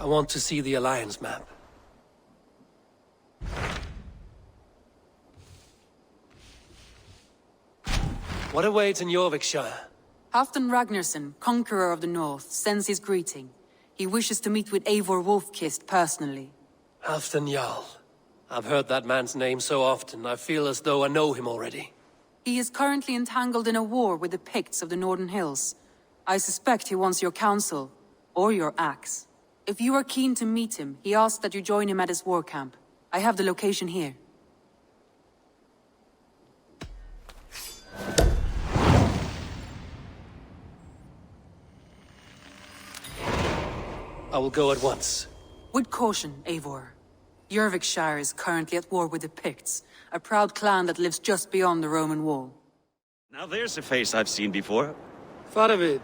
want to see the Alliance map. What awaits in Jorvikshire? Halfdan Ragnarsson, conqueror of the North, sends his greeting. He wishes to meet with Eivor Wolfkist personally. Halfdan Jarl. I've heard that man's name so often, I feel as though I know him already. He is currently entangled in a war with the Picts of the Northern Hills. I suspect he wants your counsel, or your axe. If you are keen to meet him, he asks that you join him at his war camp. I have the location here. I will go at once. With caution, Eivor. Jorvikshire is currently at war with the Picts, a proud clan that lives just beyond the Roman wall. Now there's a face I've seen before. Faravid,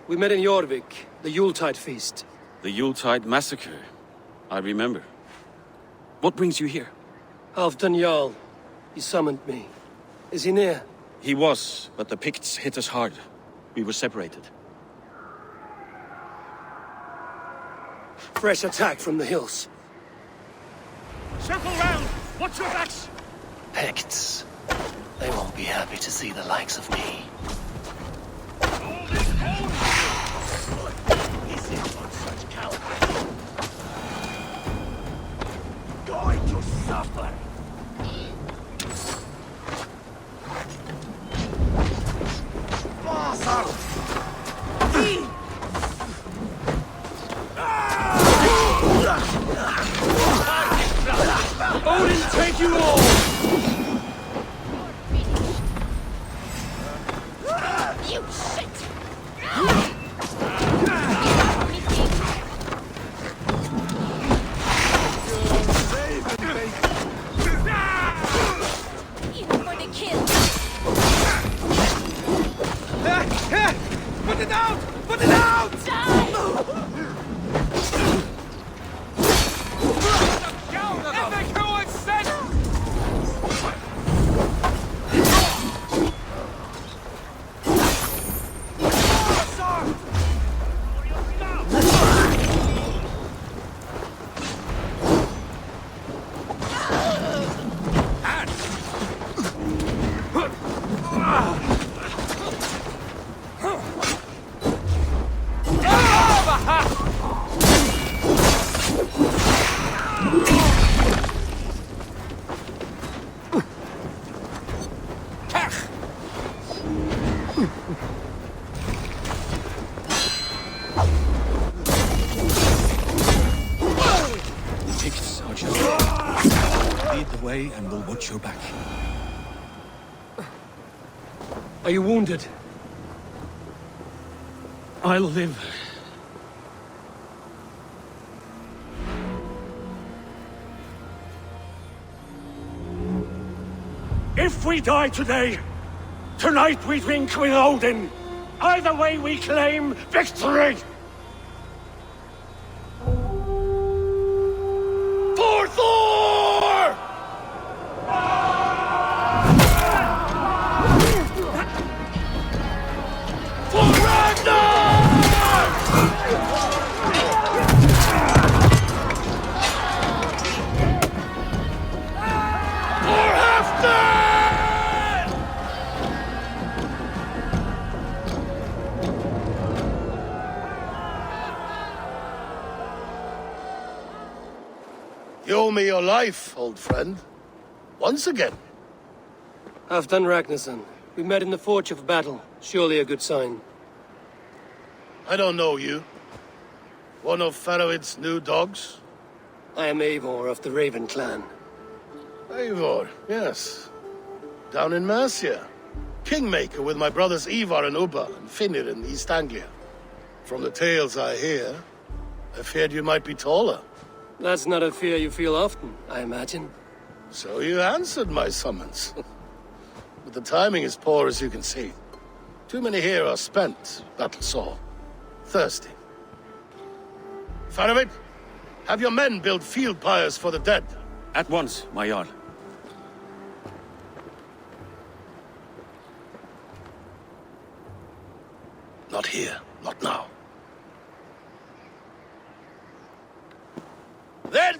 we met in Jorvik, the Yuletide feast. The Yuletide massacre. I remember. What brings you here? Halfdan Jarl. He summoned me. Is he near? He was, but the Picts hit us hard. We were separated. Fresh attack from the hills. Circle round! Watch your backs! Picts. They won't be happy to see the likes of me. Hold it, hold it! This is not such cowardice. Going to suffer! Boss out! Odin, take you all! You shit! In for the kill! Put it out! Put it out! Die! And we'll watch your back. Are you wounded? I'll live. If we die today, tonight we drink with Odin. Either way we claim victory! For Thor! For Ragnar! For Halfdan! You owe me your life, old friend. Once again. Halfdan Ragnarsson. We met in the Forge of Battle. Surely a good sign. I don't know you. One of Faravid's new dogs? I am Eivor of the Raven clan. Eivor, yes. Down in Mercia. Kingmaker with my brothers Eivor and Ubba and Finnr in East Anglia. From the tales I hear, I feared you might be taller. That's not a fear you feel often, I imagine. So you answered my summons. But the timing is poor, as you can see. Too many here are spent, battle sore, thirsty. Faravid, have your men build field pyres for the dead. At once, my Jarl. Not here, not now.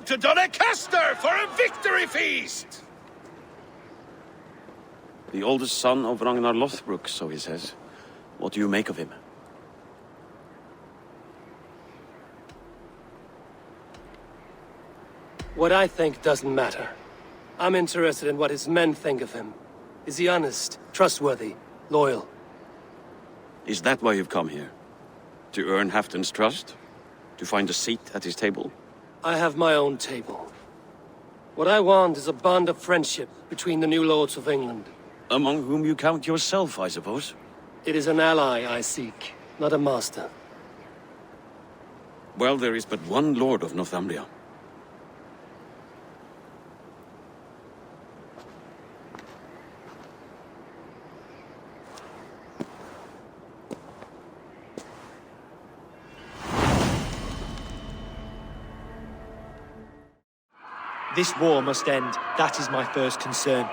to Doncaster for a victory feast! The oldest son of Ragnar Lothbrok, so he says. What do you make of him? What I think doesn't matter. I'm interested in what his men think of him. Is he honest, trustworthy, loyal? Is that why you've come here? To earn Halfdan's trust? To find a seat at his table? I have my own table. What I want is a bond of friendship between the new lords of England. Among whom you count yourself, I suppose? It is an ally I seek, not a master. Well, there is but one lord of Northumbria. This war must end. That is my first concern.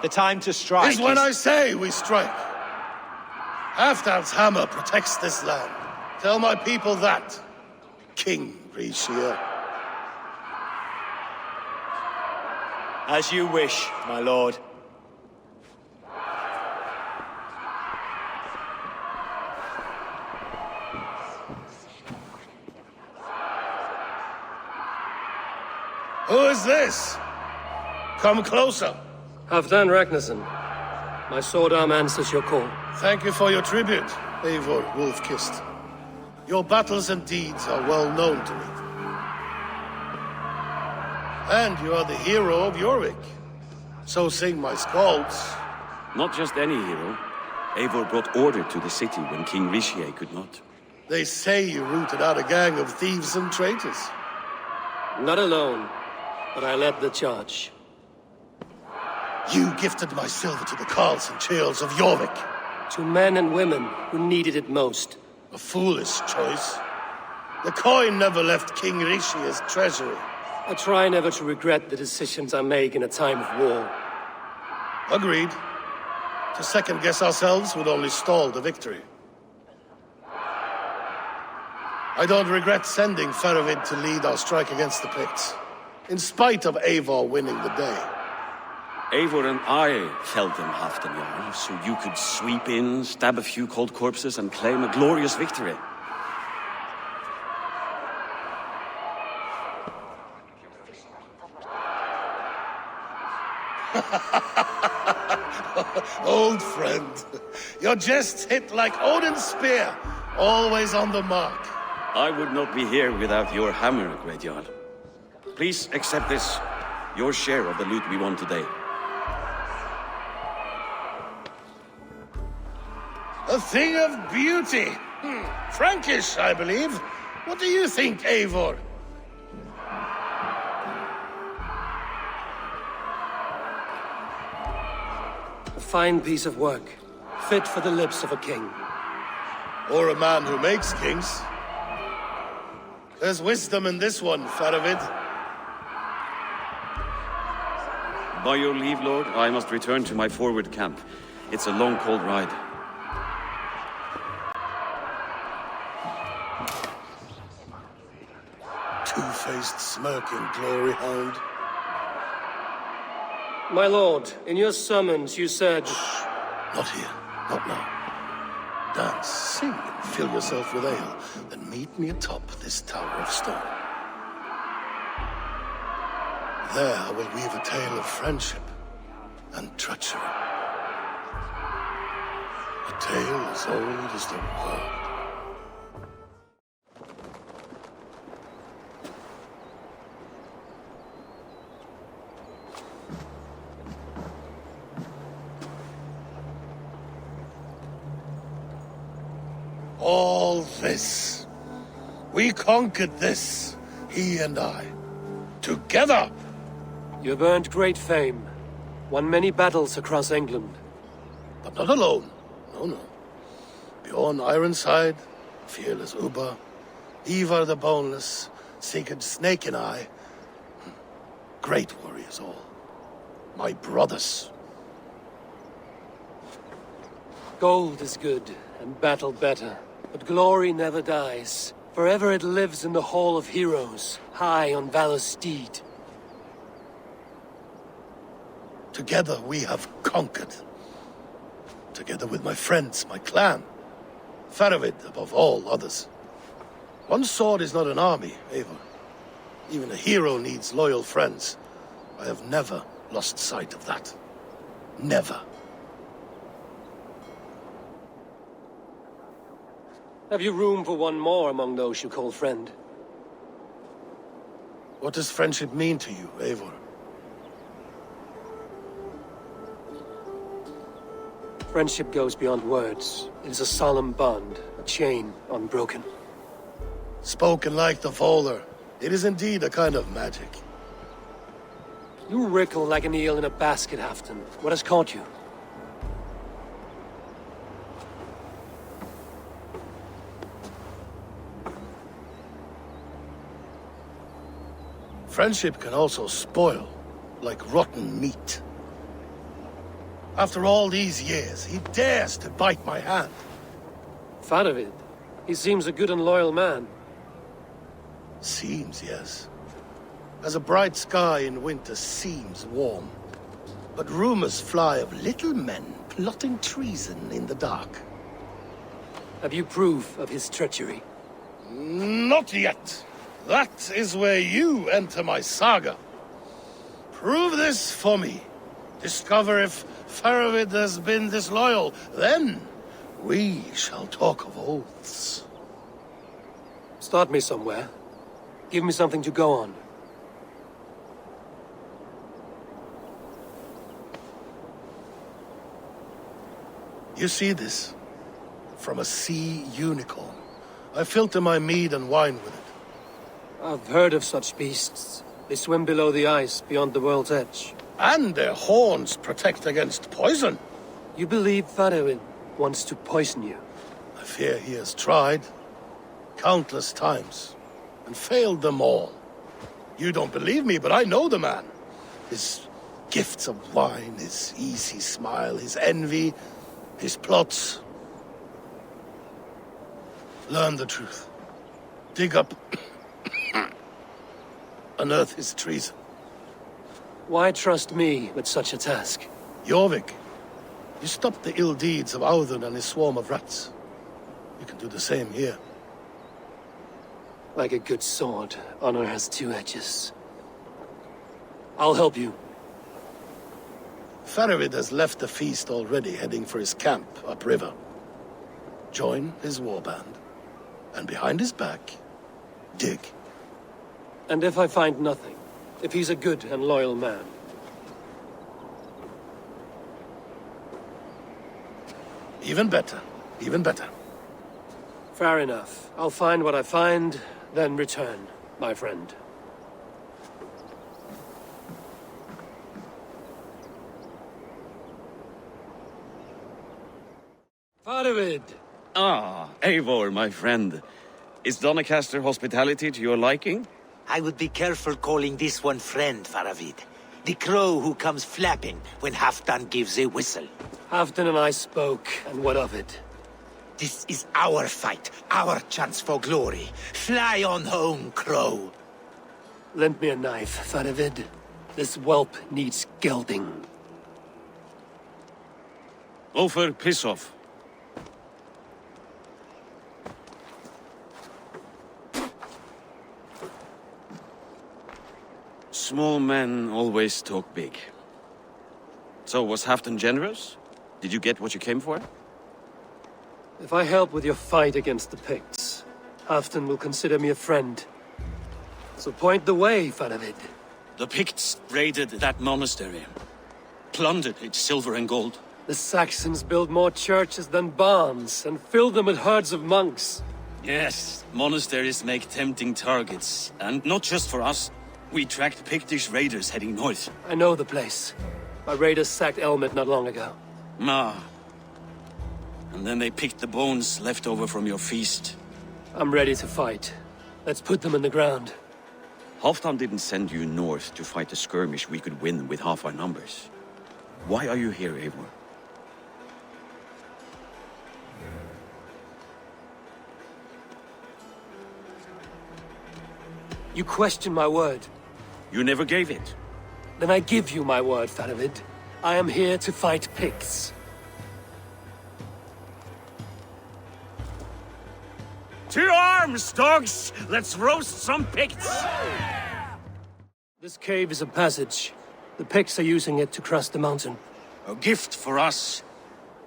The time to strike is when I say we strike. Halfdan's hammer protects this land. Tell my people that, King Rishia. As you wish, my lord. Who is this? Come closer. Halfdan Ragnarsson. My sword arm answers your call. Thank you for your tribute, Eivor Wolf-Kissed. Your battles and deeds are well known to me. And you are the hero of Jorvik. So sing my skalds. Not just any hero. Eivor brought order to the city when King Rishie could not. They say you rooted out a gang of thieves and traitors. Not alone, but I led the charge. You gifted my silver to the carls and churls of Jorvik. To men and women who needed it most. A foolish choice. The coin never left King Rishia's treasury. I try never to regret the decisions I make in a time of war. Agreed. To second-guess ourselves would only stall the victory. I don't regret sending Faravid to lead our strike against the Picts, in spite of Eivor winning the day. Eivor and I felled them, Halfdan Jarl, so you could sweep in, stab a few cold corpses, and claim a glorious victory. Old friend, your jests hit like Odin's spear, always on the mark. I would not be here without your hammer, Great Jarl. Please accept this, your share of the loot we won today. A thing of beauty. Frankish, I believe. What do you think, Eivor? A fine piece of work, fit for the lips of a king. Or a man who makes kings. There's wisdom in this one, Faravid. By your leave, Lord, I must return to my forward camp. It's a long, cold ride. Two-faced, smirking glory hound. My lord, in your summons you said... Not here. Not now. Dance, sing, and fill yourself with ale. Then meet me atop this tower of stone. There I will weave a tale of friendship and treachery. A tale as old as the world. All this. We conquered this, he and I. Together! You have earned great fame. Won many battles across England. But not alone. No, no. Bjorn Ironside, fearless Uber, Eivor the Boneless, Sigurd Snake and I. Great warriors all. My brothers. Gold is good, and battle better. But glory never dies. Forever it lives in the Hall of Heroes, high on Valor's steed. Together we have conquered. Together with my friends, my clan. Faravid above all others. One sword is not an army, Eivor. Even a hero needs loyal friends. I have never lost sight of that. Never. Have you room for one more among those you call friend? What does friendship mean to you, Eivor? Friendship goes beyond words. It is a solemn bond, a chain unbroken. Spoken like the Volar, it is indeed a kind of magic. You wrinkle like an eel in a basket, Halfdan. What has caught you? Friendship can also spoil, like rotten meat. After all these years, he dares to bite my hand. Faravid. He seems a good and loyal man. Seems, yes. As a bright sky in winter seems warm. But rumors fly of little men plotting treason in the dark. Have you proof of his treachery? Not yet. That is where you enter my saga. Prove this for me. Discover if Faravid has been disloyal. Then we shall talk of oaths. Start me somewhere. Give me something to go on. You see this? From a sea unicorn. I filter my mead and wine with it. I've heard of such beasts. They swim below the ice, beyond the world's edge. And their horns protect against poison. You believe Faravid wants to poison you? I fear he has tried. Countless times. And failed them all. You don't believe me, but I know the man. His gifts of wine, his easy smile, his envy, his plots. Learn the truth. Dig up... unearth his treason. Why trust me with such a task? Jorvik, you stopped the ill deeds of Audun and his swarm of rats. You can do the same here. Like a good sword, honor has two edges. I'll help you. Faravid has left the feast already, heading for his camp upriver. Join his warband, and behind his back, dig. And if I find nothing? If he's a good and loyal man? Even better. Even better. Fair enough. I'll find what I find, then return, my friend. Faravid! Ah, Eivor, my friend. Is Doncaster hospitality to your liking? I would be careful calling this one friend, Faravid. The crow who comes flapping when Halfdan gives a whistle. Halfdan and I spoke, and what of it? This is our fight, our chance for glory. Fly on home, crow. Lend me a knife, Faravid. This whelp needs gelding. Ofer, piss off. Small men always talk big. So, was Halfdan generous? Did you get what you came for? If I help with your fight against the Picts, Halfdan will consider me a friend. So point the way, Faravid. The Picts raided that monastery. Plundered its silver and gold. The Saxons build more churches than barns, and fill them with herds of monks. Yes, monasteries make tempting targets. And not just for us. We tracked Pictish raiders heading north. I know the place. My raiders sacked Elmet not long ago. Ah. And then they picked the bones left over from your feast. I'm ready to fight. Let's put them in the ground. Halfdan didn't send you north to fight a skirmish we could win with half our numbers. Why are you here, Eivor? You question my word. You never gave it. Then I give you my word, Faravid. I am here to fight Picts. To arms, dogs! Let's roast some Picts! This cave is a passage. The Picts are using it to cross the mountain. A gift for us.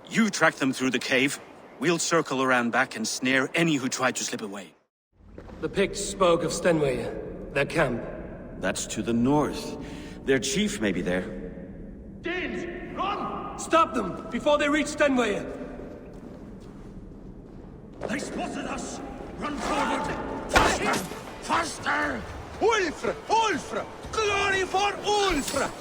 You track them through the cave. We'll circle around back and snare any who try to slip away. The Picts spoke of Stenway, their camp. That's to the north. Their chief may be there. Danes, run! Stop them before they reach Stenway. They spotted us! Run forward! Faster! Faster! Ulfr! Ulfr! Glory for Ulfr!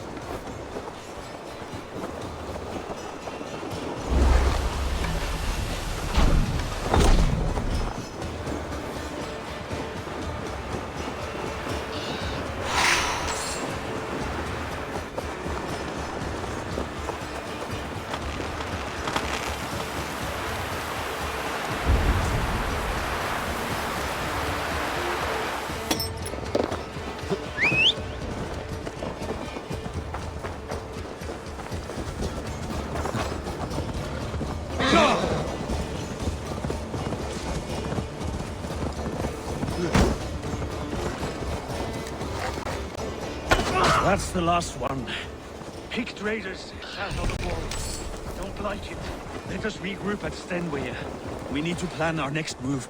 That's the last one. Picked raiders south of the wall. Don't like it. Let us regroup at Stenway. We need to plan our next move.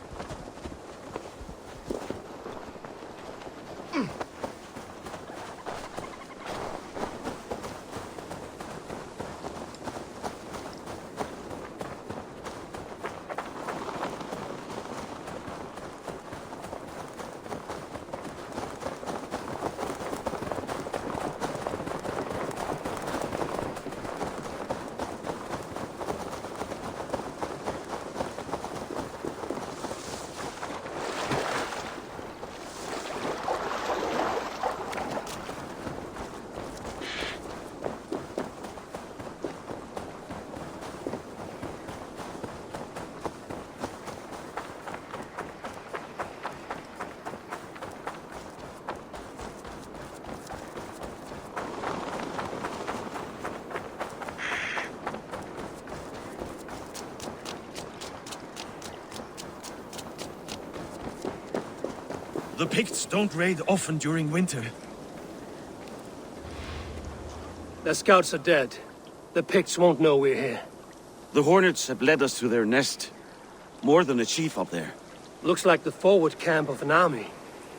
The Picts don't raid often during winter. Their scouts are dead. The Picts won't know we're here. The Hornets have led us to their nest. More than a chief up there. Looks like the forward camp of an army.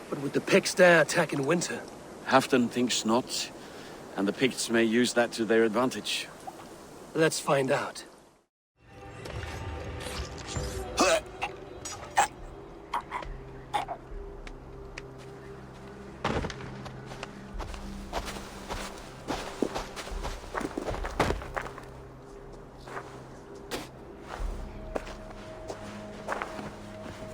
But would the Picts dare attack in winter? Halfdan thinks not. And the Picts may use that to their advantage. Let's find out.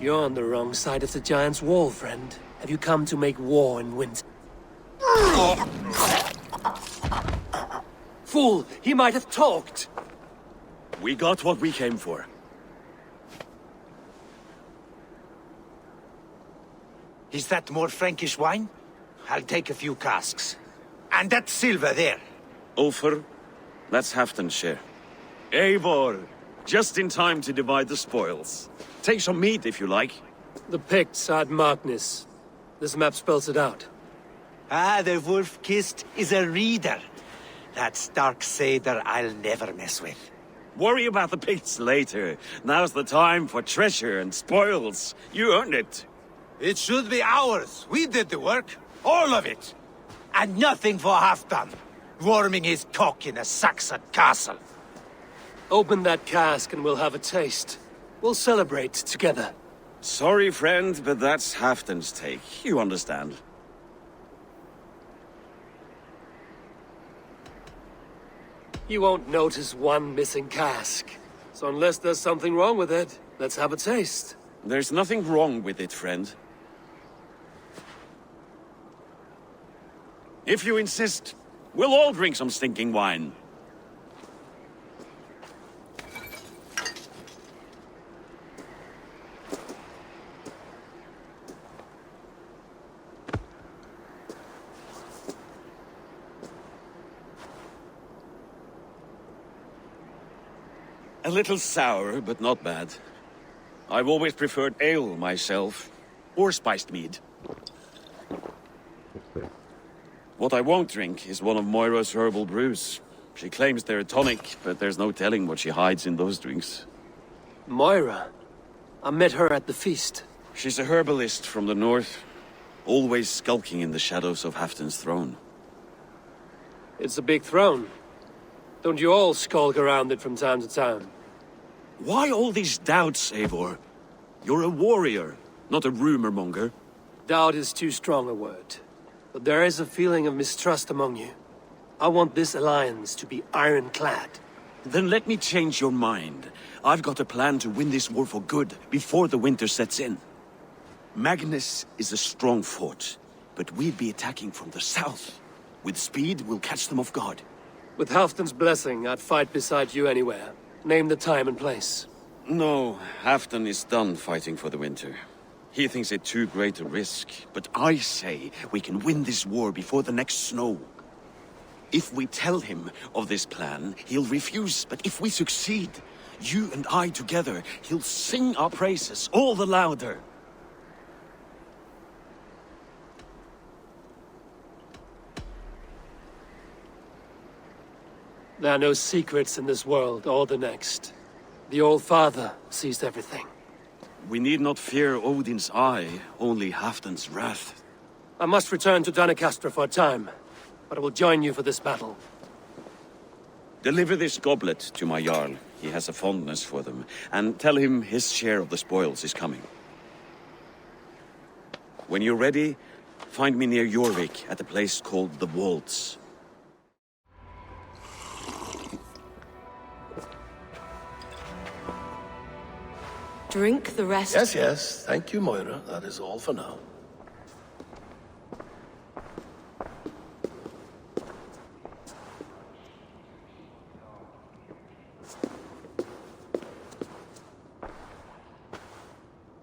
You're on the wrong side of the Giant's Wall, friend. Have you come to make war in winter? Fool! He might have talked! We got what we came for. Is that more Frankish wine? I'll take a few casks. And that silver there. Ulfr, that's Halfdan's share. Eivor, just in time to divide the spoils. Take some meat if you like. The Picts are at Magnus. This map spells it out. Ah, the wolf-kissed is a reader. That stark satyr I'll never mess with. Worry about the Picts later. Now's the time for treasure and spoils. You earned it. It should be ours. We did the work. All of it. And nothing for Halfdan. Warming his cock in a Saxon castle. Open that cask and we'll have a taste. We'll celebrate together. Sorry, friend, but that's Halfdan's take. You understand. You won't notice one missing cask. So unless there's something wrong with it, let's have a taste. There's nothing wrong with it, friend. If you insist, we'll all drink some stinking wine. A little sour, but not bad. I've always preferred ale myself, or spiced mead. What I won't drink is one of Moira's herbal brews. She claims they're a tonic, but there's no telling what she hides in those drinks. Moira? I met her at the feast. She's a herbalist from the north, always skulking in the shadows of Halfdan's throne. It's a big throne. Don't you all skulk around it from time to time? Why all these doubts, Eivor? You're a warrior, not a rumor monger. Doubt is too strong a word. But there is a feeling of mistrust among you. I want this alliance to be ironclad. Then let me change your mind. I've got a plan to win this war for good, before the winter sets in. Magnus is a strong fort, but we'd be attacking from the south. With speed, we'll catch them off guard. With Halfdan's blessing, I'd fight beside you anywhere. Name the time and place. No, Halfdan is done fighting for the winter. He thinks it too great a risk, but I say we can win this war before the next snow. If we tell him of this plan, he'll refuse, but if we succeed, you and I together, he'll sing our praises all the louder. There are no secrets in this world or the next. The Old Father sees everything. We need not fear Odin's eye, only Halfdan's wrath. I must return to Doncaster for a time, but I will join you for this battle. Deliver this goblet to my Jarl. He has a fondness for them. And tell him his share of the spoils is coming. When you're ready, find me near Jorvik at a place called the Waltz. Drink the rest. Yes, yes. Thank you, Moira. That is all for now.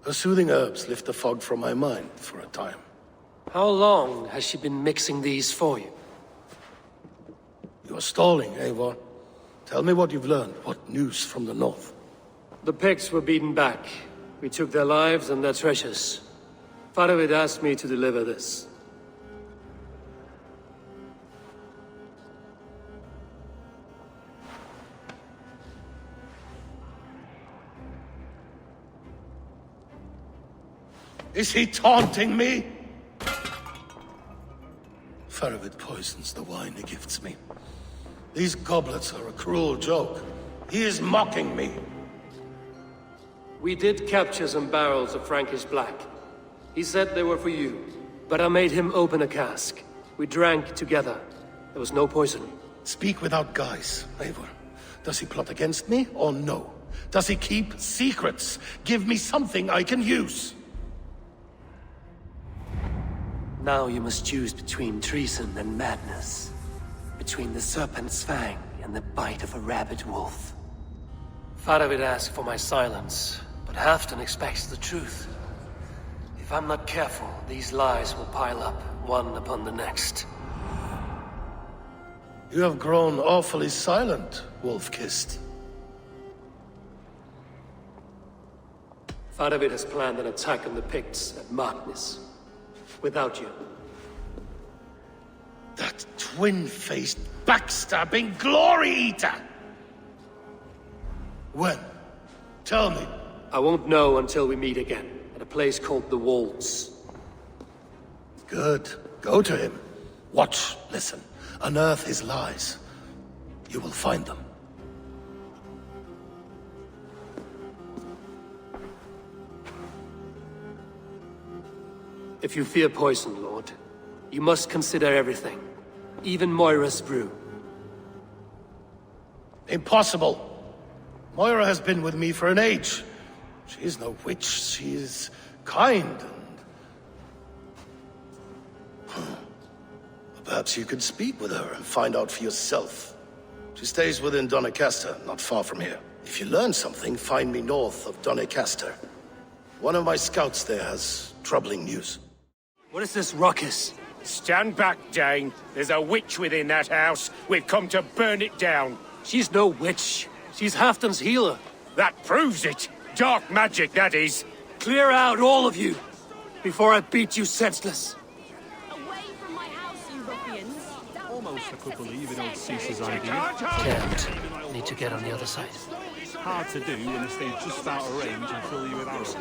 Her soothing herbs lift the fog from my mind for a time. How long has she been mixing these for you? You're stalling, Eivor. Tell me what you've learned. What news from the north? The Picts were beaten back. We took their lives and their treasures. Faravid asked me to deliver this. Is he taunting me? Faravid poisons the wine he gifts me. These goblets are a cruel joke. He is mocking me. We did capture some barrels of Frankish Black. He said they were for you, but I made him open a cask. We drank together. There was no poison. Speak without guise, Eivor. Does he plot against me or no? Does he keep secrets? Give me something I can use. Now you must choose between treason and madness. Between the serpent's fang and the bite of a rabid wolf. Faravid asked for my silence, but Halfdan expects the truth. If I'm not careful, these lies will pile up, one upon the next. You have grown awfully silent, Wolf-Kissed. Faravid has planned an attack on the Picts at Magnus. Without you. That twin-faced, backstabbing glory eater! When? Tell me. I won't know until we meet again, at a place called the Waltz. Good. Go to him. Watch, listen. Unearth his lies. You will find them. If you fear poison, Lord, you must consider everything. Even Moira's brew. Impossible. Moira has been with me for an age. She is no witch. She is kind and... Perhaps you could speak with her and find out for yourself. She stays within Doncaster, not far from here. If you learn something, find me north of Doncaster. One of my scouts there has troubling news. What is this ruckus? Stand back, Dane. There's a witch within that house. We've come to burn it down. She's no witch. She's Halfdan's healer. That proves it. Dark magic, that is. Clear out, all of you, before I beat you senseless. Away from my house, you ruffians. Almost I could believe in old Caesar's idea. Can't. Need to get on the other side. Hard to do when they stay just out of range and fill you with arrows.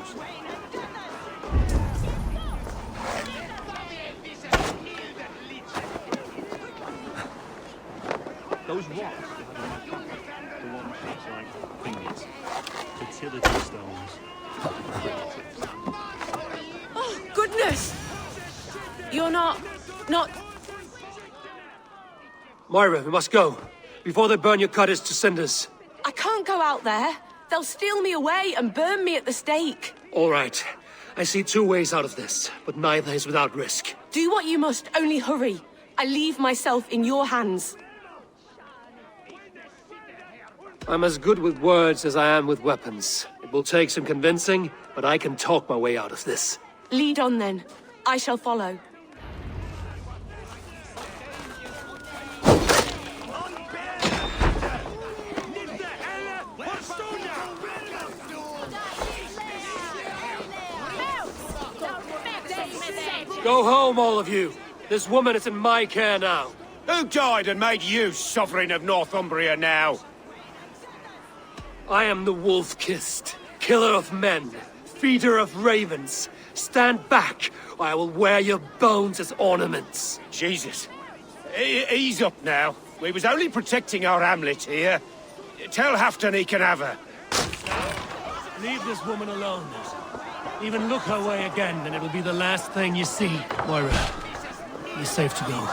Those rocks, the ones shaped like fingers, fertility stones. Oh, goodness! You're not... Moira, we must go, before they burn your cottage to cinders. I can't go out there. They'll steal me away and burn me at the stake. All right. I see two ways out of this, but neither is without risk. Do what you must, only hurry. I leave myself in your hands. I'm as good with words as I am with weapons. It will take some convincing, but I can talk my way out of this. Lead on then. I shall follow. Go home, all of you. This woman is in my care now. Who died and made you sovereign of Northumbria now? I am the wolf-kissed, killer of men, feeder of ravens. Stand back, or I will wear your bones as ornaments. Jesus. Ease up now. We was only protecting our hamlet here. Tell Halfdan he can have her. Leave this woman alone. Even look her way again, and it'll be the last thing you see. Moira, you're safe to go.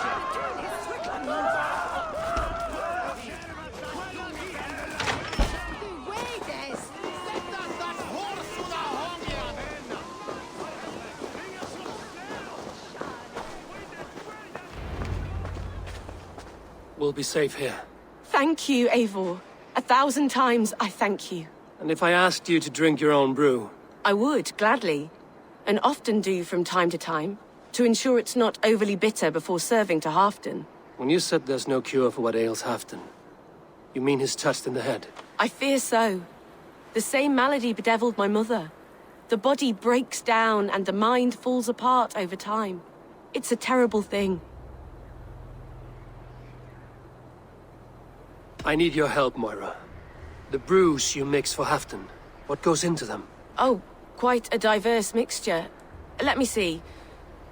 We'll be safe here. Thank you, Eivor. 1,000 times I thank you. And if I asked you to drink your own brew? I would, gladly. And often do from time to time, to ensure it's not overly bitter before serving to Halfdan. When you said there's no cure for what ails Halfdan, you mean he's touched in the head? I fear so. The same malady bedeviled my mother. The body breaks down and the mind falls apart over time. It's a terrible thing. I need your help, Moira. The brews you mix for Halfdan, what goes into them? Oh, quite a diverse mixture. Let me see.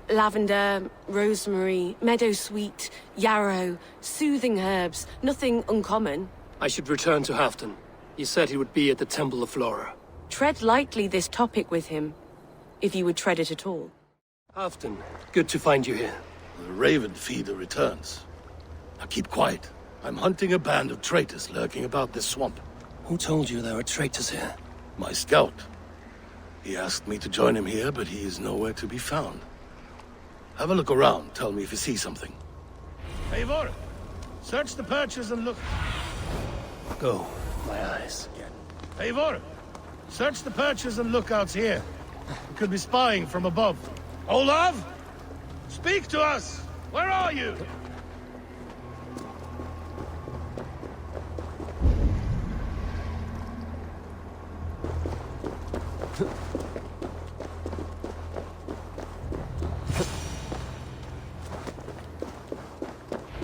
Lavender, rosemary, meadowsweet, yarrow, soothing herbs, nothing uncommon. I should return to Halfdan. He said he would be at the Temple of Flora. Tread lightly this topic with him, if you would tread it at all. Halfdan, good to find you here. The Raven Feeder returns. Now keep quiet. I'm hunting a band of traitors lurking about this swamp. Who told you there were traitors here? My scout. He asked me to join him here, but he is nowhere to be found. Have a look around. Tell me if you see something. Eivor, search the perches and look. Go, my eyes. Eivor, search the perches and lookouts here. We could be spying from above. Olav! Speak to us! Where are you?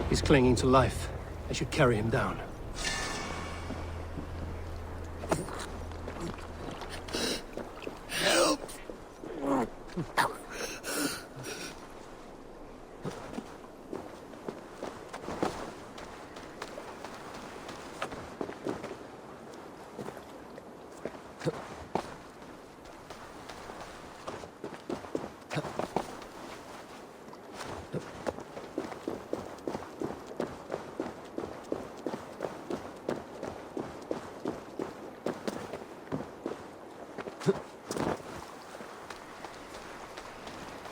He's clinging to life. I should carry him down. Help!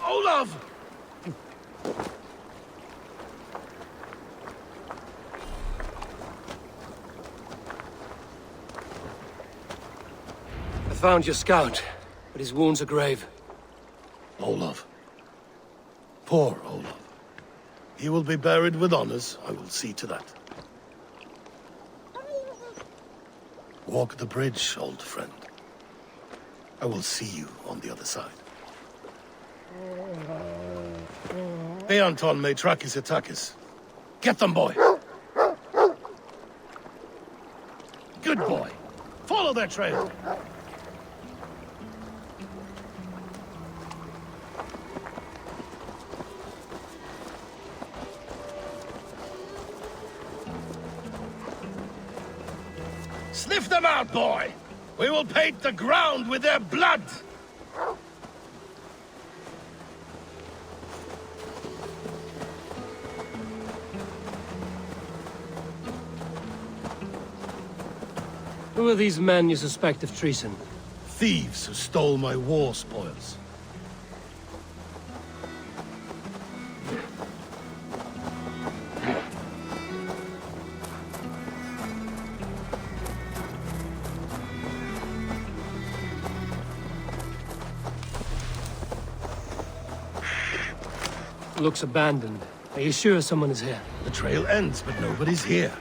Olav! I found your scout, but his wounds are grave. Olav. Poor Olav. He will be buried with honors. I will see to that. walk the bridge, old friend. I will see you on the other side. Beanton may Trakis Atakis. Get them, boy! Good boy. Follow their trail. Sniff them out, boy! We will paint the ground with their blood! Who are these men you suspect of treason? Thieves who stole my war spoils. Looks abandoned. Are you sure someone is here? The trail ends, but nobody's here.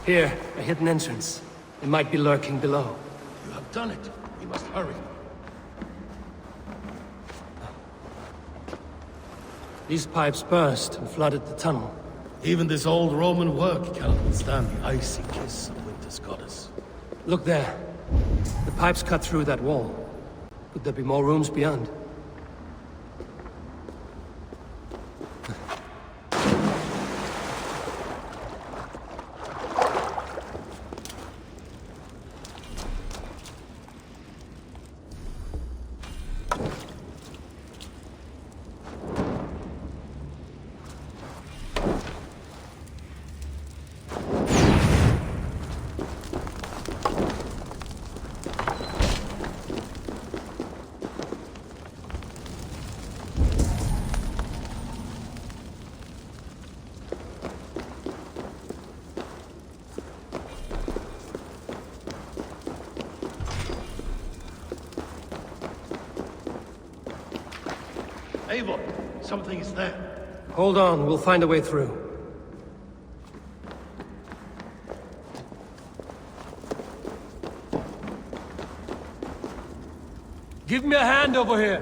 Here, a hidden entrance. It might be lurking below. You have done it. We must hurry. These pipes burst and flooded the tunnel. Even this old Roman work cannot withstand the icy kiss of winter's goddess. Look there. The pipes cut through that wall. Could there be more rooms beyond? Eivor, something is there. Hold on, we'll find a way through. Give me a hand over here!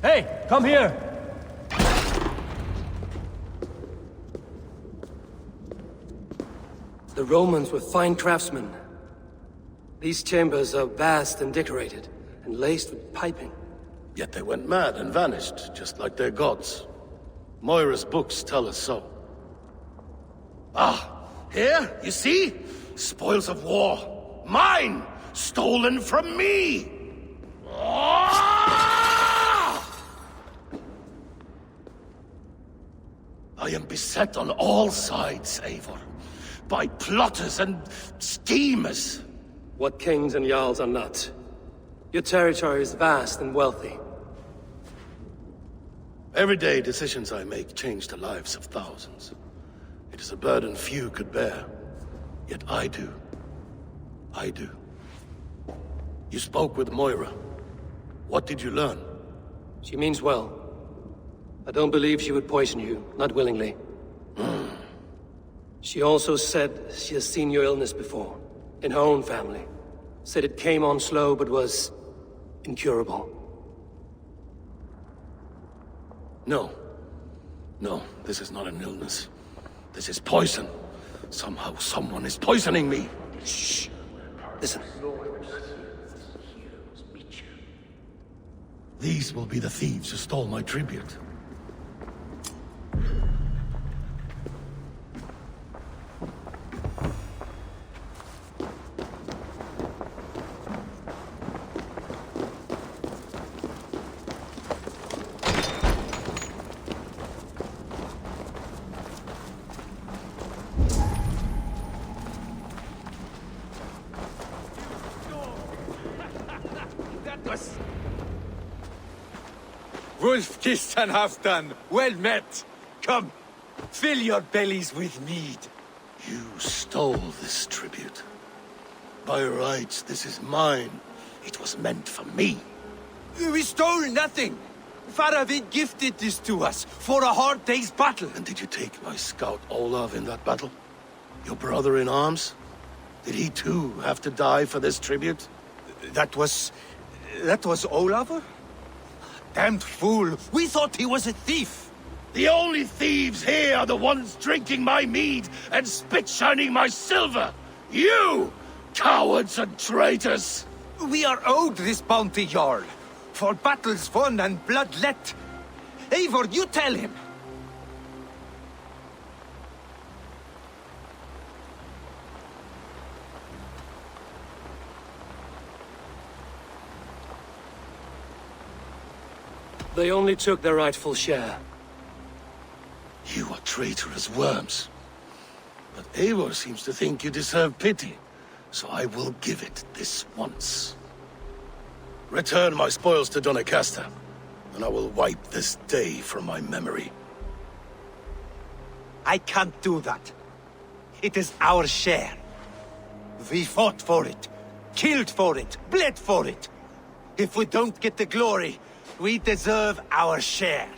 Hey, come here! The Romans were fine craftsmen. These chambers are vast and decorated, and laced with piping. Yet they went mad and vanished, just like their gods. Moira's books tell us so. Ah, here, you see? Spoils of war. Mine! Stolen from me! I am beset on all sides, Eivor. By plotters and schemers. What kings and jarls are not. Your territory is vast and wealthy. Every day, decisions I make change the lives of thousands. It is a burden few could bear. Yet I do. I do. You spoke with Moira. What did you learn? She means well. I don't believe she would poison you, not willingly. She also said she has seen your illness before, in her own family. Said it came on slow, but was incurable. No. No, this is not an illness. This is poison. Somehow someone is poisoning me. Shh. Listen. These will be the thieves who stole my tribute. us! Wolf-kissed and half-done. Well met. Come, fill your bellies with mead. You stole this tribute. By rights, this is mine. It was meant for me. We stole nothing. Faravid gifted this to us for a hard day's battle. And did you take my scout Olav in that battle? Your brother in arms? Did he too have to die for this tribute? That was Olav? Damned fool! We thought he was a thief! The only thieves here are the ones drinking my mead and spit-shining my silver! You! Cowards and traitors! We are owed this bounty, Jarl. For battles won and blood let. Eivor, you tell him! They only took their rightful share. You are traitorous worms. But Eivor seems to think you deserve pity, so I will give it this once. Return my spoils to Doncaster, and I will wipe this day from my memory. I can't do that. It is our share. We fought for it, killed for it, bled for it. If we don't get the glory, we deserve our share.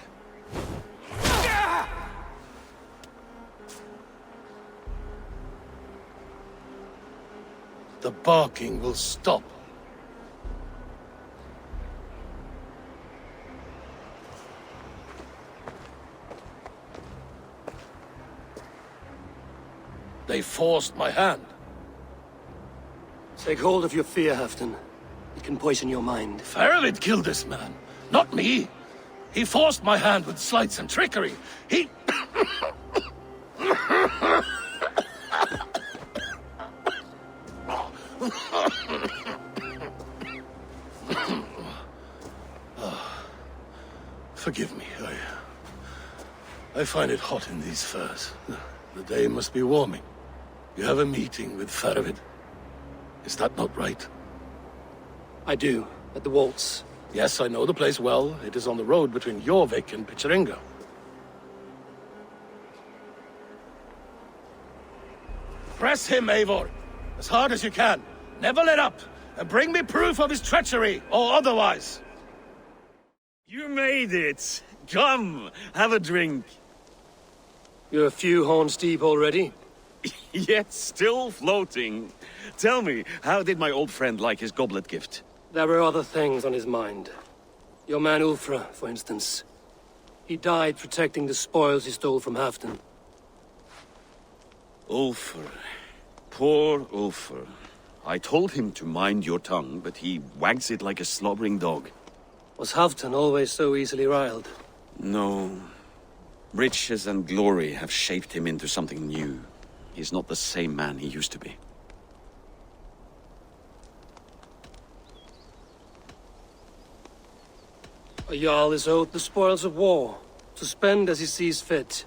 The barking will stop. They forced my hand. Take hold of your fear, Halfdan. It can poison your mind. Faravid killed this man, not me. He forced my hand with sleights and trickery. He... Forgive me, I find it hot in these furs. The day must be warming. You have a meeting with Faravid. Is that not right? I do, at the waltz. Yes, I know the place well. It is on the road between Jorvik and Picheringa. Press him, Eivor, as hard as you can. Never let up, and bring me proof of his treachery, or otherwise. You made it! Come, have a drink. You're a few horns deep already. Yet still floating. Tell me, how did my old friend like his goblet gift? There were other things on his mind. Your man Ulfra, for instance. He died protecting the spoils he stole from Halfdan. Ulfr. Poor Ulfr. I told him to mind your tongue, but he wags it like a slobbering dog. Was Halfdan always so easily riled? No. Riches and glory have shaped him into something new. He's not the same man he used to be. A Jarl is owed the spoils of war, to spend as he sees fit.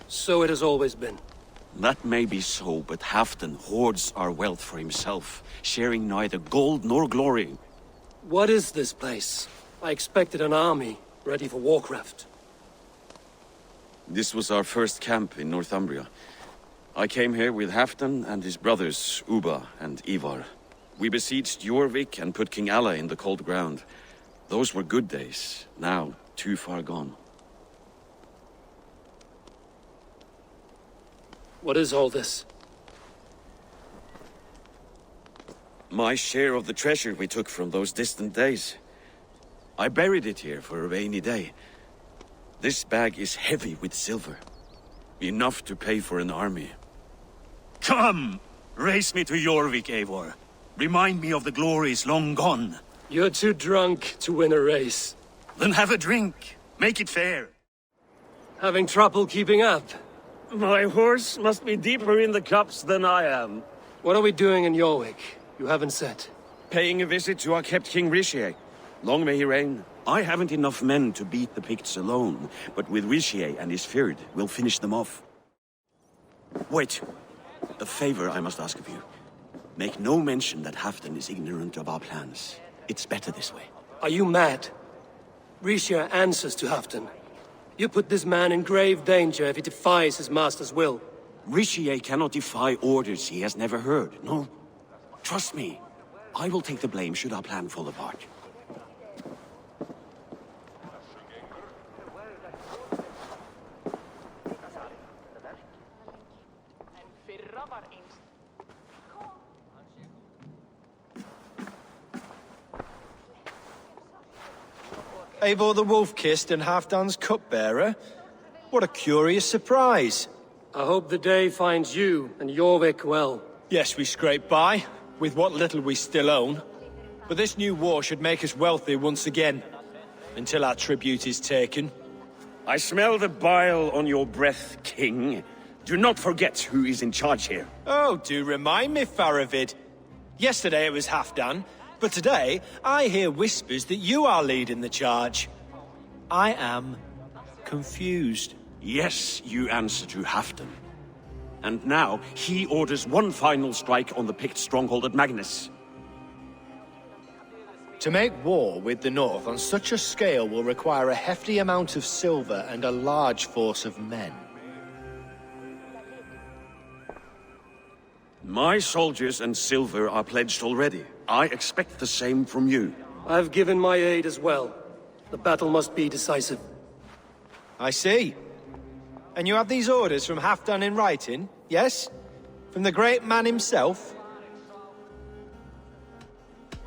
So it has always been. That may be so, but Halfdan hoards our wealth for himself, sharing neither gold nor glory. What is this place? I expected an army, ready for warcraft. This was our first camp in Northumbria. I came here with Halfdan and his brothers, Ubba and Eivor. We besieged Jorvik and put King Alla in the cold ground. Those were good days, now too far gone. What is all this? My share of the treasure we took from those distant days. I buried it here for a rainy day. This bag is heavy with silver. Enough to pay for an army. Come! Race me to Jorvik, Eivor. Remind me of the glories long gone. You're too drunk to win a race. Then have a drink. Make it fair. Having trouble keeping up? My horse must be deeper in the cups than I am. What are we doing in Jorvik? You haven't said. Paying a visit to our kept King Rishi. Long may he reign. I haven't enough men to beat the Picts alone, but with Rishi and his Fyrd, we'll finish them off. Wait. A favor I must ask of you. Make no mention that Halfdan is ignorant of our plans. It's better this way. Are you mad? Risha answers to Halfdan. You put this man in grave danger if he defies his master's will. Rishi cannot defy orders he has never heard. No. Trust me. I will take the blame should our plan fall apart. Eivor the Wolf-Kissed and Halfdan's cupbearer? What a curious surprise. I hope the day finds you and Jorvik well. Yes, we scrape by, with what little we still own. But this new war should make us wealthy once again. Until our tribute is taken. I smell the bile on your breath, King. Do not forget who is in charge here. Oh, do remind me, Faravid. Yesterday it was Halfdan, but today I hear whispers that you are leading the charge. I am confused. Yes, you answer to Halfdan. And now he orders one final strike on the Pict stronghold at Magnus. To make war with the North on such a scale will require a hefty amount of silver and a large force of men. My soldiers and silver are pledged already. I expect the same from you. I've given my aid as well. The battle must be decisive. I see. And you have these orders from Halfdan in writing, yes? From the great man himself?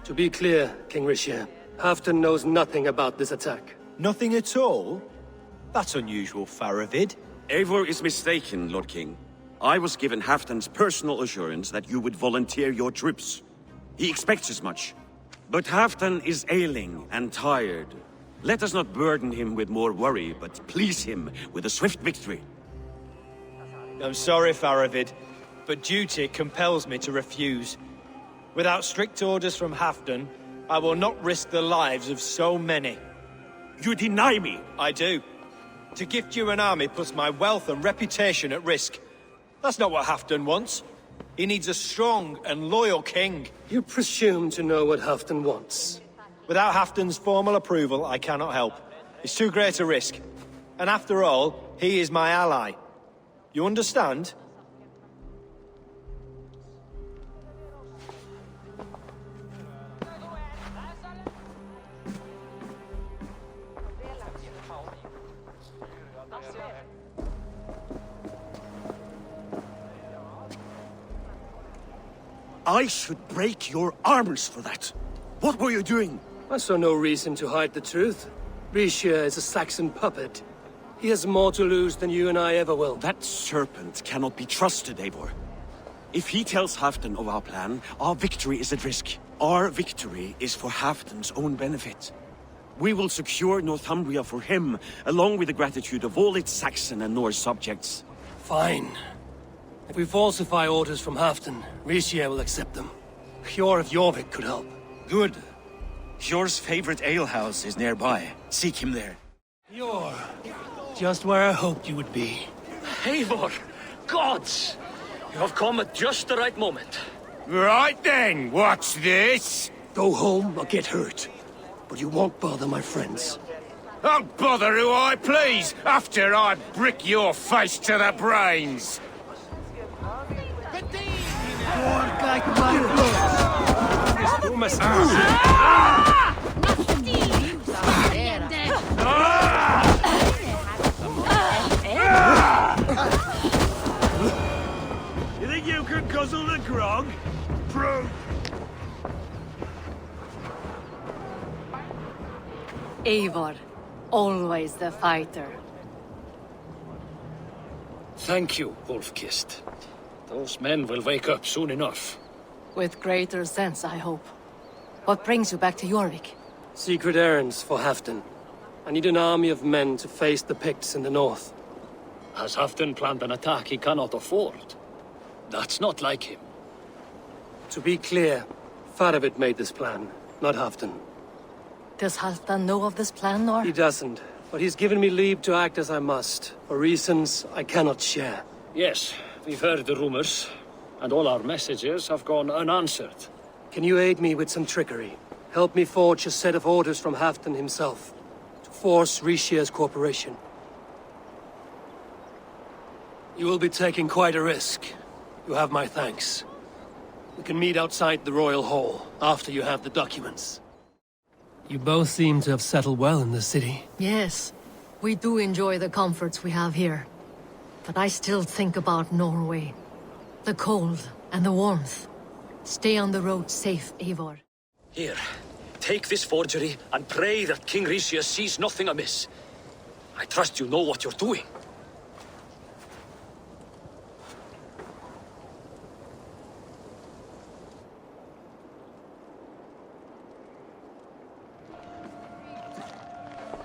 To be clear, King Risha, Halfdan knows nothing about this attack. Nothing at all? That's unusual, Faravid. Eivor is mistaken, Lord King. I was given Halfdan's personal assurance that you would volunteer your troops. He expects as much. But Halfdan is ailing and tired. Let us not burden him with more worry, but please him with a swift victory. I'm sorry, Faravid, but duty compels me to refuse. Without strict orders from Halfdan, I will not risk the lives of so many. You deny me! I do. To gift you an army puts my wealth and reputation at risk. That's not what Halfdan wants. He needs a strong and loyal king. You presume to know what Halfdan wants. Without Halfdan's formal approval, I cannot help. It's too great a risk. And after all, he is my ally. You understand? I should break your arms for that. What were you doing? I saw no reason to hide the truth. Risha is a Saxon puppet. He has more to lose than you and I ever will. That serpent cannot be trusted, Eivor. If he tells Halfdan of our plan, our victory is at risk. Our victory is for Halfdan's own benefit. We will secure Northumbria for him, along with the gratitude of all its Saxon and Norse subjects. Fine. If we falsify orders from Halfdan, Risha will accept them. Hjor of Jorvik could help. Good. Hjor's favorite alehouse is nearby. Seek him there. Hjor. Just where I hoped you would be. Eivor! Gods! You have come at just the right moment. Right then, what's this? Go home or get hurt. But you won't bother my friends. I'll bother who I please, after I brick your face to the brains. You think you could guzzle the grog? Bro! Eivor, always the fighter. Thank you, Wolf-Kissed. Those men will wake up soon enough. With greater sense, I hope. What brings you back to Jorvik? Secret errands for Halfdan. I need an army of men to face the Picts in the north. Has Halfdan planned an attack he cannot afford? That's not like him. To be clear, Faravid made this plan, not Halfdan. Does Halfdan know of this plan, or...? He doesn't, but he's given me leave to act as I must, for reasons I cannot share. Yes, we've heard the rumors, and all our messages have gone unanswered. Can you aid me with some trickery? Help me forge a set of orders from Halfdan himself, to force Rishia's cooperation. You will be taking quite a risk. You have my thanks. We can meet outside the Royal Hall, after you have the documents. You both seem to have settled well in the city. Yes, we do enjoy the comforts we have here. But I still think about Norway. The cold and the warmth. Stay on the road safe, Eivor. Here, take this forgery and pray that King Rishia sees nothing amiss. I trust you know what you're doing.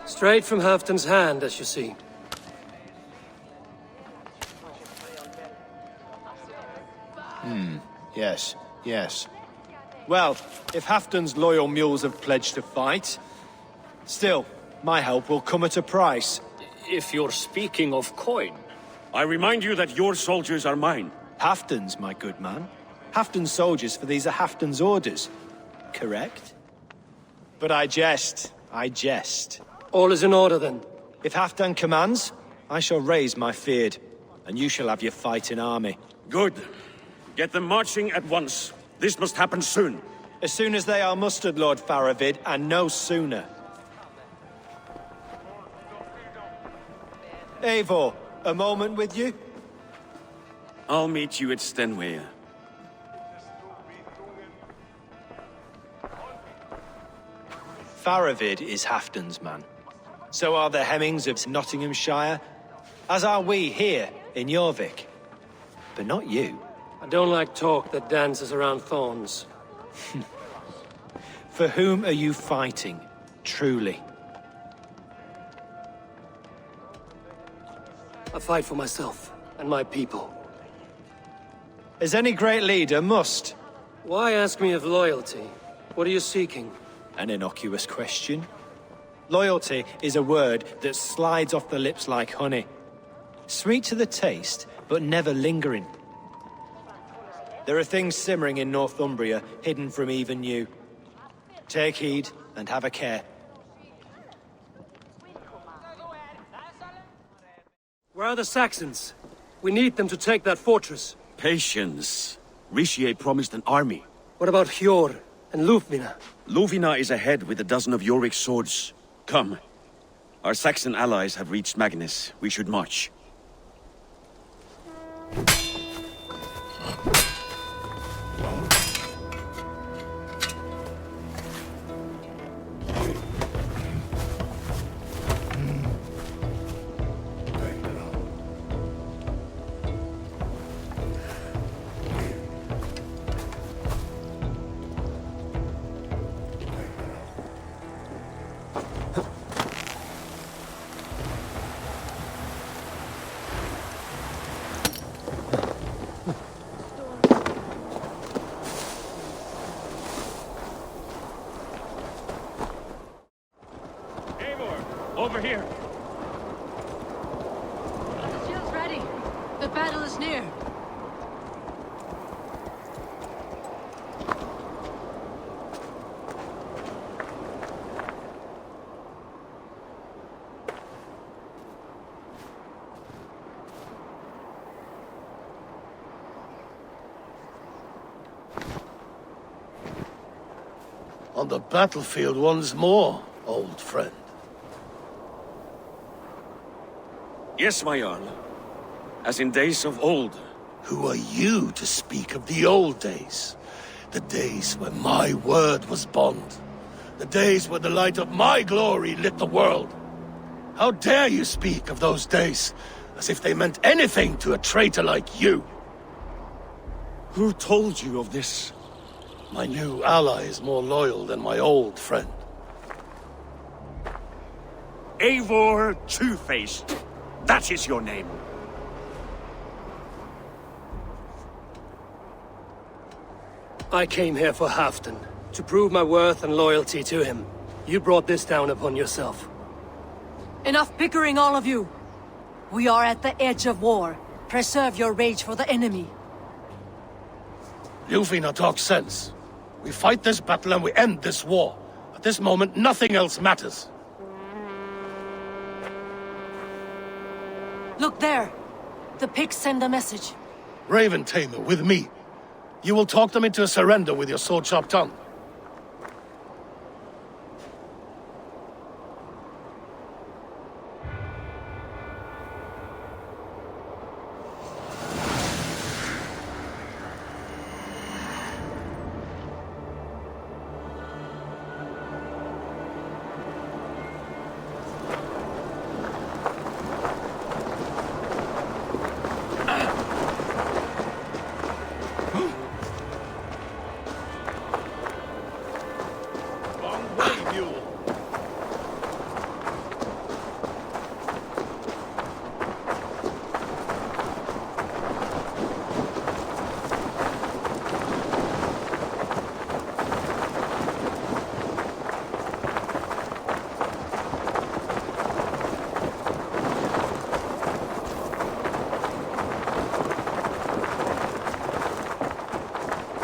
Straight from Halfdan's hand, as you see. Yes. Well, if Halfdan's loyal mules have pledged to fight, still, my help will come at a price. If you're speaking of coin. I remind you that your soldiers are mine. Halfdan's, my good man. Halfdan's soldiers, for these are Halfdan's orders. Correct? But I jest. All is in order, then. If Halfdan commands, I shall raise my feared, and you shall have your fighting army. Good. Get them marching at once. This must happen soon. As soon as they are mustered, Lord Faravid, and no sooner. Eivor, a moment with you? I'll meet you at Stenway. Faravid is Halfdan's man. So are the Hemmings of Nottinghamshire, as are we here in Jorvik. But not you. I don't like talk that dances around thorns. For whom are you fighting, truly? I fight for myself and my people. As any great leader must. Why ask me of loyalty? What are you seeking? An innocuous question. Loyalty is a word that slides off the lips like honey. Sweet to the taste, but never lingering. There are things simmering in Northumbria, hidden from even you. Take heed, and have a care. Where are the Saxons? We need them to take that fortress. Patience. Rishi promised an army. What about Hjor and Lufvina? Luvina is ahead with a dozen of Jorvik's swords. Come. Our Saxon allies have reached Magnus. We should march. Over here. The shield's ready. The battle is near. On the battlefield once more, old friend. Yes, my Jarl. As in days of old. Who are you to speak of the old days? The days when my word was bond. The days when the light of my glory lit the world. How dare you speak of those days, as if they meant anything to a traitor like you? Who told you of this? My new ally is more loyal than my old friend. Eivor Two-Faced. That is your name. I came here for Halfdan, to prove my worth and loyalty to him. You brought this down upon yourself. Enough bickering, all of you! We are at the edge of war. Preserve your rage for the enemy. Lufina talks sense. We fight this battle and we end this war. At this moment, nothing else matters. Look there! The Picts send a message. Raven Tamer, with me. You will talk them into a surrender with your sword-sharp tongue.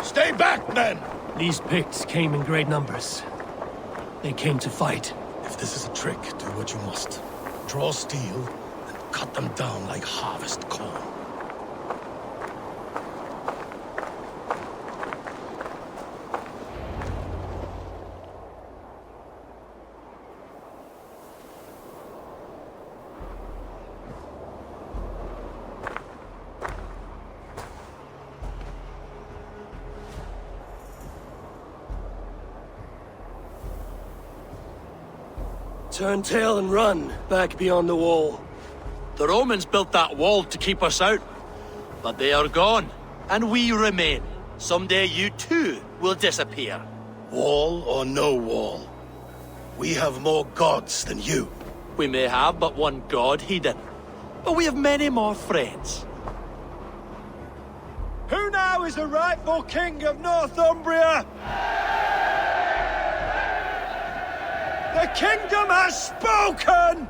Stay back, men! These Picts came in great numbers. They came to fight. If this is a trick, do what you must. Draw steel and cut them down like harvest corn. Turn tail and run, back beyond the wall. The Romans built that wall to keep us out. But they are gone, and we remain. Someday you too will disappear. Wall or no wall, we have more gods than you. We may have but one god, Hedon. But we have many more friends. Who now is the rightful king of Northumbria? The kingdom has spoken!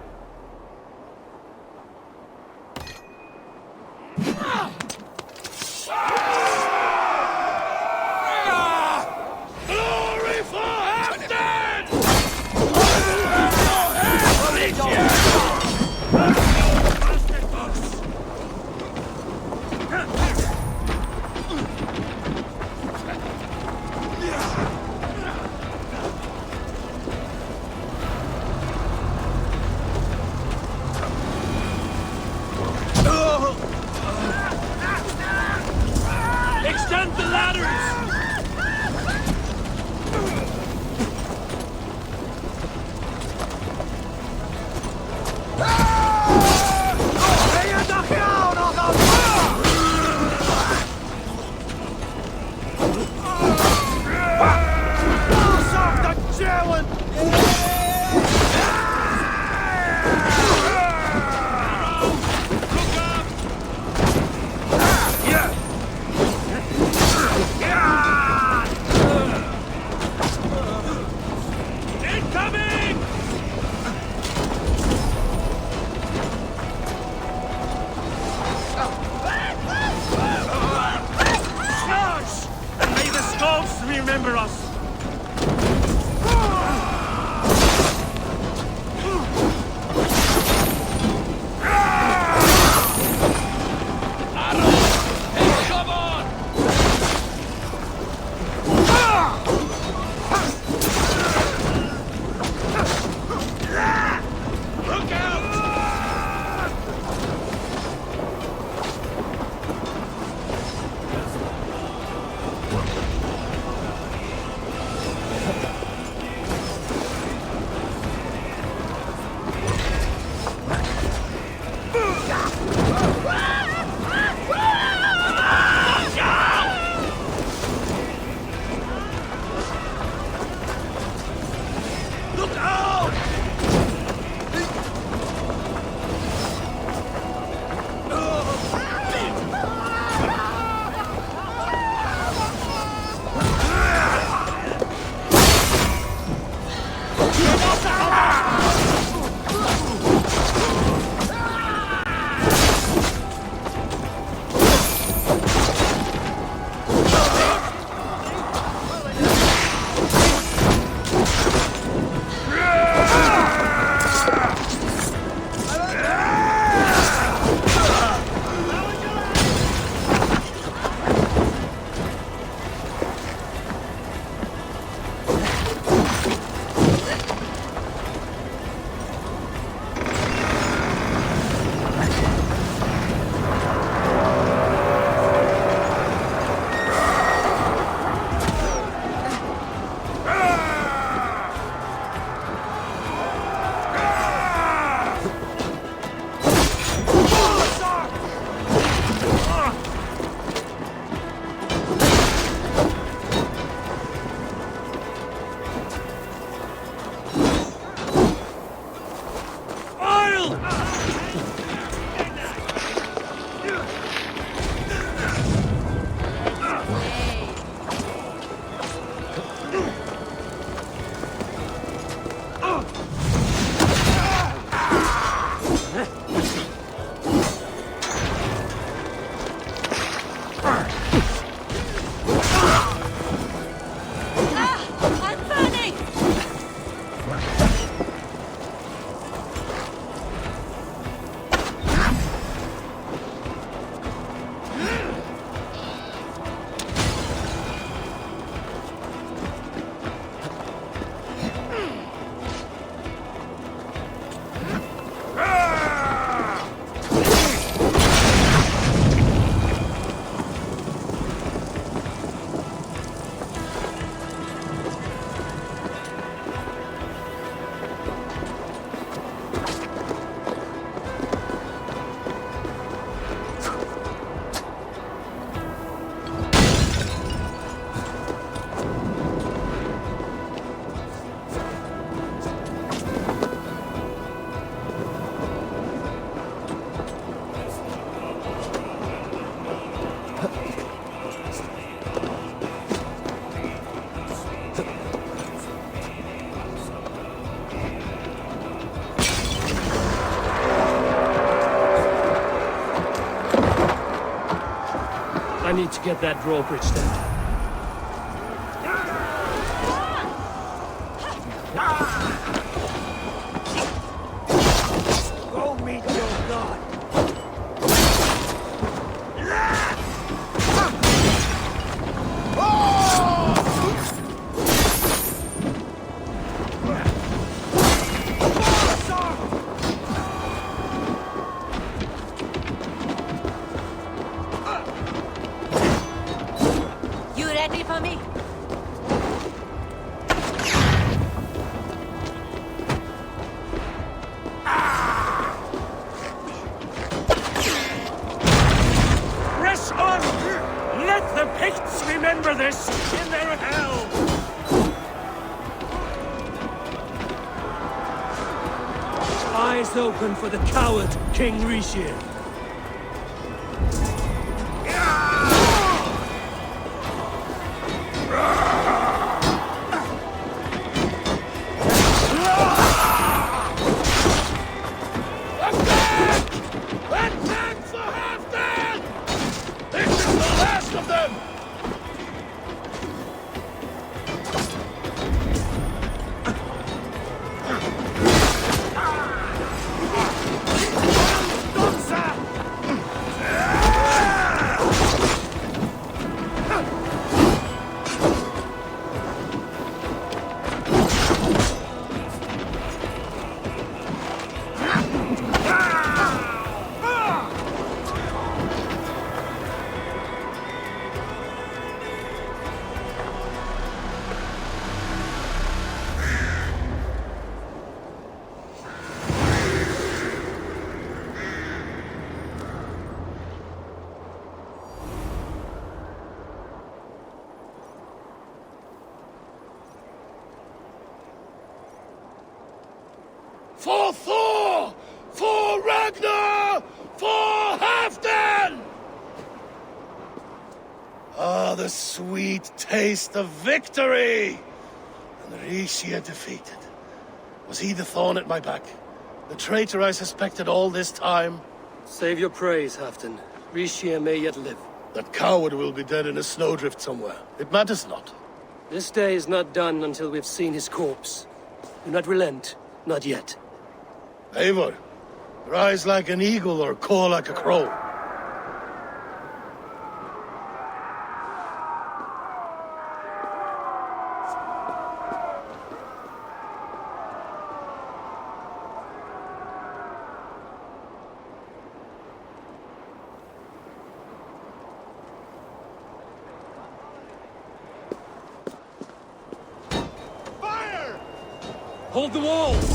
Glory for Halfdan! Extend the ladders! Yeah! I'm burning! I need to get that drawbridge down. Go meet your god! You ready for me? Press on! Let the Picts remember this in their hell! Eyes open for the coward, King Rishir. Attack for Halfdan! This is the last of them! For Thor! For Ragnar! For Halfdan! Ah, the sweet taste of victory! And Rishia defeated. Was he the thorn at my back? The traitor I suspected all this time? Save your praise, Halfdan. Rishia may yet live. That coward will be dead in a snowdrift somewhere. It matters not. This day is not done until we've seen his corpse. Do not relent. Not yet. Eivor, rise like an eagle or caw like a crow. Hold the walls!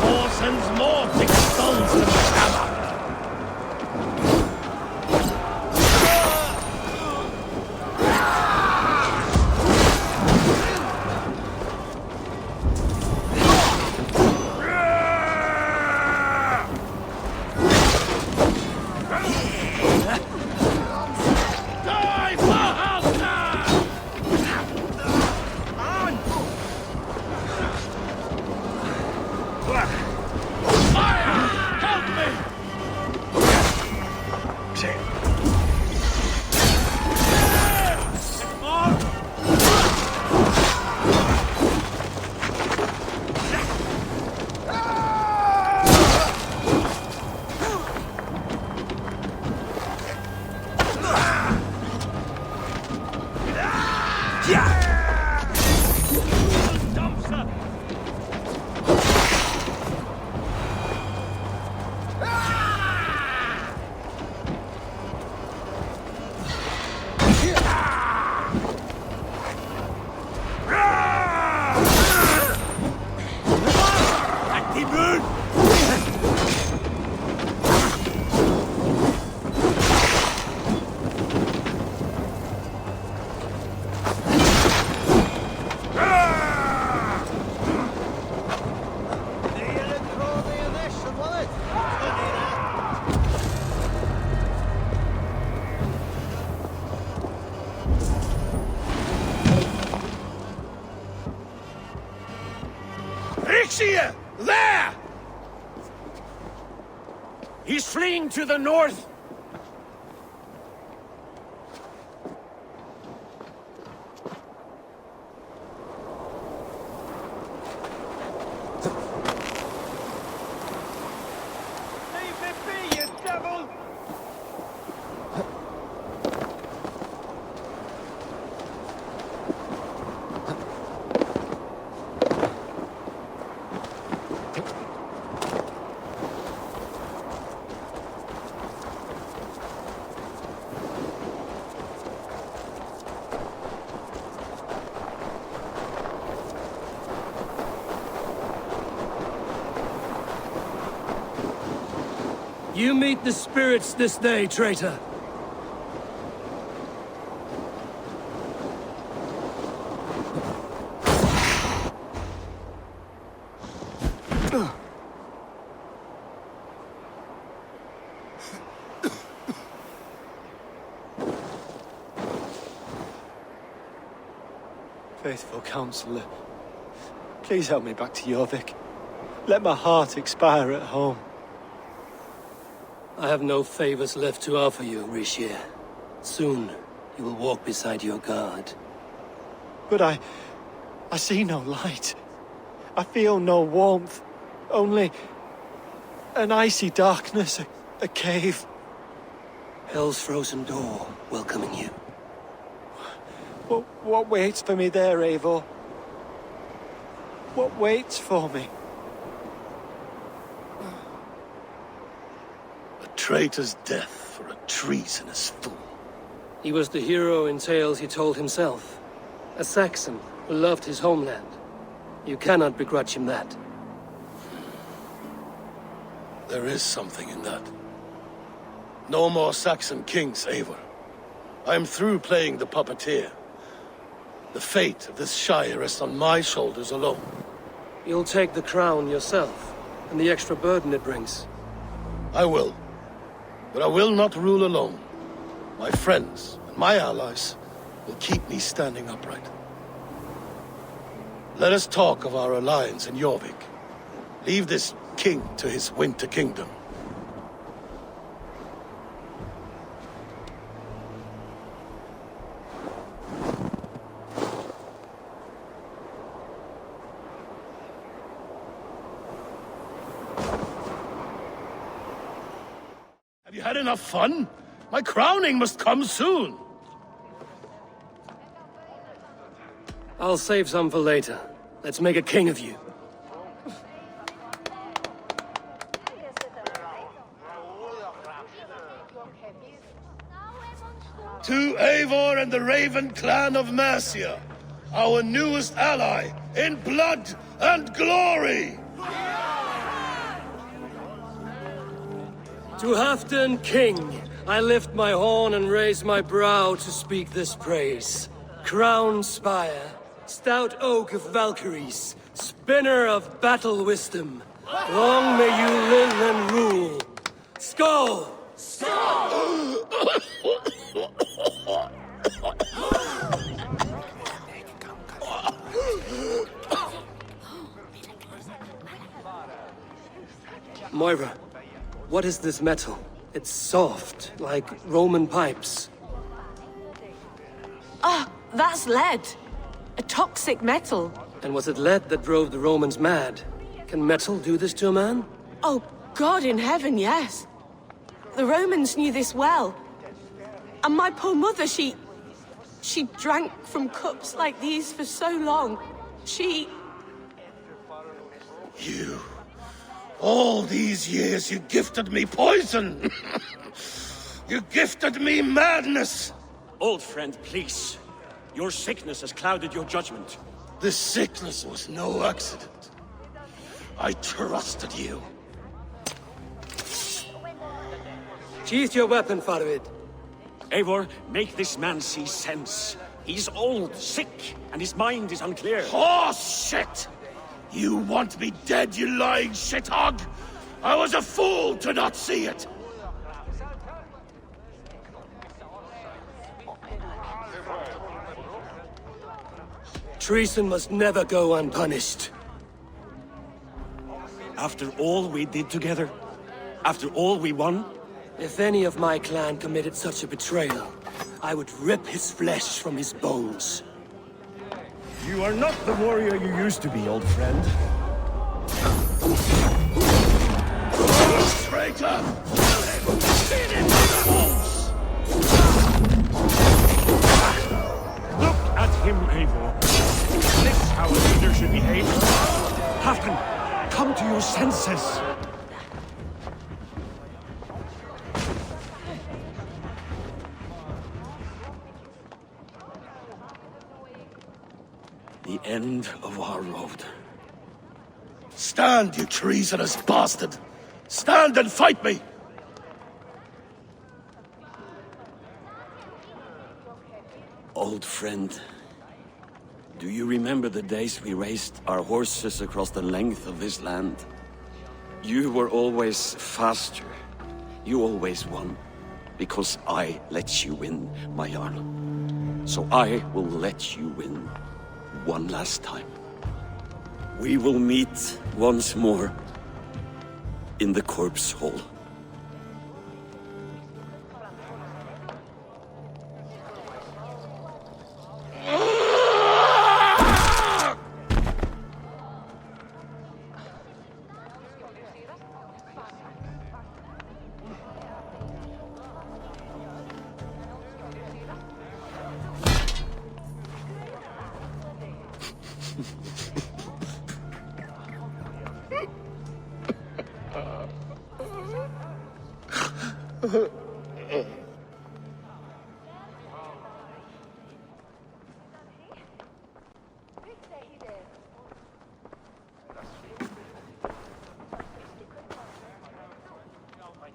More sends more thick stones than hammer. Die, Valhalla! Fire! Help me! Ixia! There! He's fleeing to the north! Leave me be, you devil! You meet the spirits this day, traitor. Faithful counselor, please help me back to Jorvik. Let my heart expire at home. I have no favors left to offer you, Rishir. Soon, you will walk beside your guard. But I see no light. I feel no warmth. Only an icy darkness, a cave. Hell's frozen door welcoming you. What waits for me there, Eivor? What waits for me? A traitor's death for a treasonous fool. He was the hero in tales he told himself. A Saxon who loved his homeland. You cannot begrudge him that. There is something in that. No more Saxon kings, Eivor. I am through playing the puppeteer. The fate of this shire rests on my shoulders alone. You'll take the crown yourself, and the extra burden it brings. I will. But I will not rule alone. My friends and my allies will keep me standing upright. Let us talk of our alliance in Jorvik. Leave this king to his winter kingdom. Have you had enough fun? My crowning must come soon. I'll save some for later. Let's make a king of you. To Eivor and the Raven clan of Mercia, our newest ally in blood and glory! To Halfdan, king, I lift my horn and raise my brow to speak this praise. Crown spire, stout oak of Valkyries, spinner of battle wisdom, long may you live and rule. Skull! Moira, what is this metal? It's soft, like Roman pipes. Ah, that's lead. A toxic metal. And was it lead that drove the Romans mad? Can metal do this to a man? Oh, God in heaven, yes. The Romans knew this well. And my poor mother, she drank from cups like these for so long. You... all these years you gifted me poison! You gifted me madness! Old friend, please. Your sickness has clouded your judgment. This sickness was no accident. I trusted you. Sheath your weapon, Farid. Eivor, make this man see sense. He's old, sick, and his mind is unclear. Horse shit! You want me dead, you lying shithog? I was a fool to not see it! Treason must never go unpunished. After all we did together? After all we won? If any of my clan committed such a betrayal, I would rip his flesh from his bones. You are not the warrior you used to be, old friend. Traitor! Kill him! Feed him to the wolves! Look at him, Eivor. Is this how a leader should behave? Halfdan, come to your senses. The end of our road. Stand, you treasonous bastard! Stand and fight me! Old friend, do you remember the days we raced our horses across the length of this land? You were always faster. You always won. Because I let you win, my Jarl. So I will let you win one last time. We will meet once more in the corpse hall.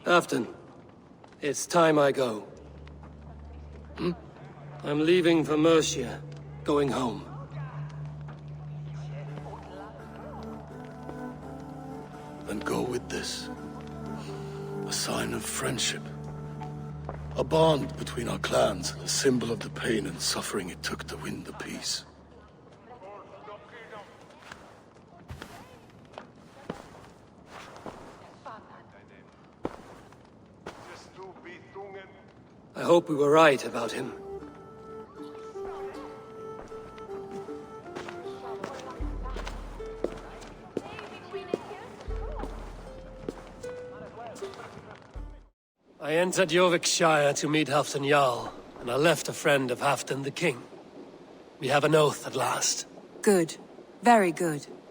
Halfdan, it's time I go. I'm leaving for Mercia, going home. Then go with this. A sign of friendship. A bond between our clans, and a symbol of the pain and suffering it took to win the peace. I hope we were right about him. I entered Yorkshire to meet Halfdan Jarl, and I left a friend of Halfdan the King. We have an oath at last. Good. Very good.